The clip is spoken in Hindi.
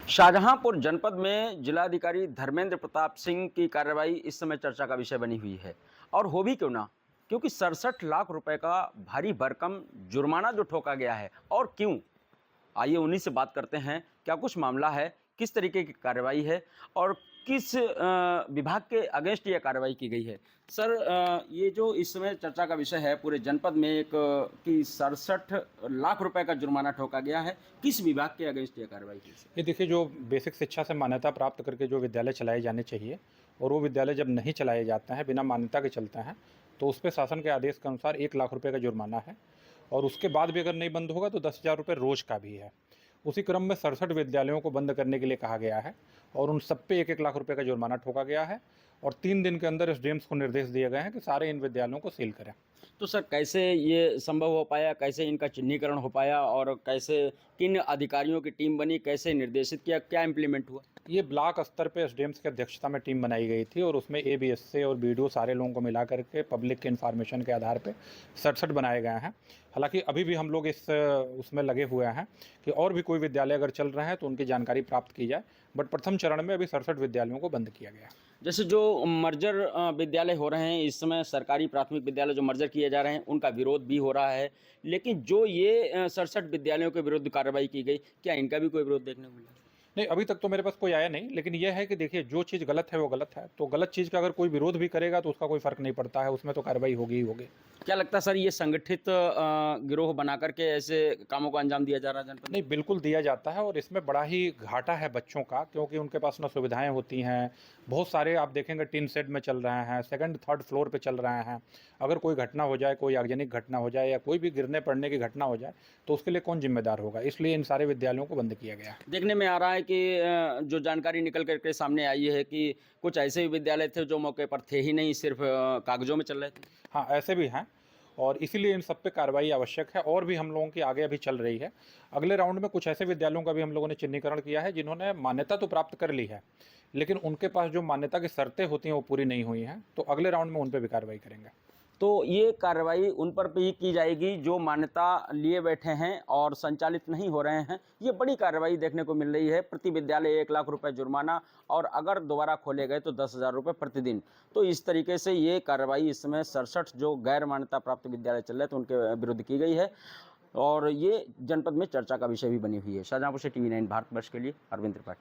शाहजहांपुर जनपद में जिलाधिकारी धर्मेंद्र प्रताप सिंह की कार्रवाई इस समय चर्चा का विषय बनी हुई है। और हो भी क्यों ना, क्योंकि 67 लाख रुपए का भारी भरकम जुर्माना जो ठोका गया है। और क्यों, आइए उन्हीं से बात करते हैं। क्या कुछ मामला है, किस तरीके की कार्रवाई है और किस विभाग के अगेंस्ट ये कार्रवाई की गई है। सर, ये जो इस समय चर्चा का विषय है पूरे जनपद में एक कि 67 लाख रुपए का जुर्माना ठोका गया है, किस विभाग के अगेंस्ट ये कार्रवाई की? ये देखिए, जो बेसिक शिक्षा से मान्यता प्राप्त करके जो विद्यालय चलाए जाने चाहिए और वो विद्यालय जब नहीं चलाए जाते हैं, बिना मान्यता के चलते हैं, तो उस पे शासन के आदेश के अनुसार 1 लाख रुपए का जुर्माना है और उसके बाद भी अगर नहीं बंद होगा तो 10,000 रुपये रोज़ का भी है। उसी क्रम में 67 विद्यालयों को बंद करने के लिए कहा गया है और उन सब पे 1-1 लाख रुपये का जुर्माना ठोका गया है और 3 दिन के अंदर एसडीएम्स को निर्देश दिए गए हैं कि सारे इन विद्यालयों को सील करें। तो सर, कैसे ये संभव हो पाया, कैसे इनका चिन्हीकरण हो पाया और कैसे किन अधिकारियों की टीम बनी, कैसे निर्देशित किया, क्या इम्प्लीमेंट हुआ? ये ब्लॉक स्तर पे एसडीएम्स की अध्यक्षता में टीम बनाई गई थी और उसमें एबीएसए और बीडीओ सारे लोगों को मिला करके पब्लिक के इन्फॉर्मेशन के आधार पे 67 बनाए गए हैं। हालांकि अभी भी हम लोग इस उसमें लगे हुए हैं कि और भी कोई विद्यालय अगर चल रहे हैं तो उनकी जानकारी प्राप्त की जाए, बट प्रथम चरण में अभी 67 विद्यालयों को बंद किया गया। जैसे जो मर्जर विद्यालय हो रहे हैं इस समय, सरकारी प्राथमिक विद्यालय जो मर्जर किए जा रहे हैं उनका विरोध भी हो रहा है, लेकिन जो ये 67 विद्यालयों के विरुद्ध कार्रवाई की गई, क्या इनका भी कोई विरोध देखने को मिला? नहीं, अभी तक तो मेरे पास कोई आया नहीं, लेकिन यह है कि देखिए, जो चीज़ गलत है वो गलत है, तो गलत चीज़ का अगर कोई विरोध भी करेगा तो उसका कोई फ़र्क नहीं पड़ता है, उसमें तो कार्रवाई होगी ही होगी। क्या लगता है सर, ये संगठित गिरोह बना करके ऐसे कामों को अंजाम दिया जा रहा है जनपद में? नहीं, बिल्कुल दिया जाता है और इसमें बड़ा ही घाटा है बच्चों का, क्योंकि उनके पास ना सुविधाएं होती हैं। बहुत सारे आप देखेंगे टिन शेड में चल रहे हैं, सेकंड थर्ड फ्लोर पे चल रहे हैं। अगर कोई घटना हो जाए, कोई आगजनिक घटना हो जाए या कोई भी गिरने पड़ने की घटना हो जाए तो उसके लिए कौन जिम्मेदार होगा, इसलिए इन सारे विद्यालयों को बंद किया गया है। देखने में आ रहा है कि जो जानकारी निकल कर के सामने आई है कि कुछ ऐसे भी विद्यालय थे जो मौके पर थे ही नहीं, सिर्फ कागजों में चल रहे थे। हाँ, ऐसे भी हैं और इसीलिए इन सब पे कार्रवाई आवश्यक है और भी हम लोगों की आगे अभी चल रही है। अगले राउंड में कुछ ऐसे विद्यालयों का भी हम लोगों ने चिन्हीकरण किया है जिन्होंने मान्यता तो प्राप्त कर ली है, लेकिन उनके पास जो मान्यता की शर्तें होती हैं वो पूरी नहीं हुई हैं, तो अगले राउंड में उन पे भी कार्रवाई करेंगे। तो ये कार्रवाई उन पर भी की जाएगी जो मान्यता लिए बैठे हैं और संचालित नहीं हो रहे हैं। ये बड़ी कार्रवाई देखने को मिल रही है। प्रति विद्यालय 1 लाख रुपए जुर्माना और अगर दोबारा खोले गए तो 10,000 रुपये प्रतिदिन। तो इस तरीके से ये कार्रवाई इस समय 67 जो गैर मान्यता प्राप्त विद्यालय चल रहे थे उनके विरुद्ध की गई है और ये जनपद में चर्चा का विषय भी बनी हुई है। शाहजहांपुर से TV9 भारतवर्ष के लिए अरविंद त्रिपाठी।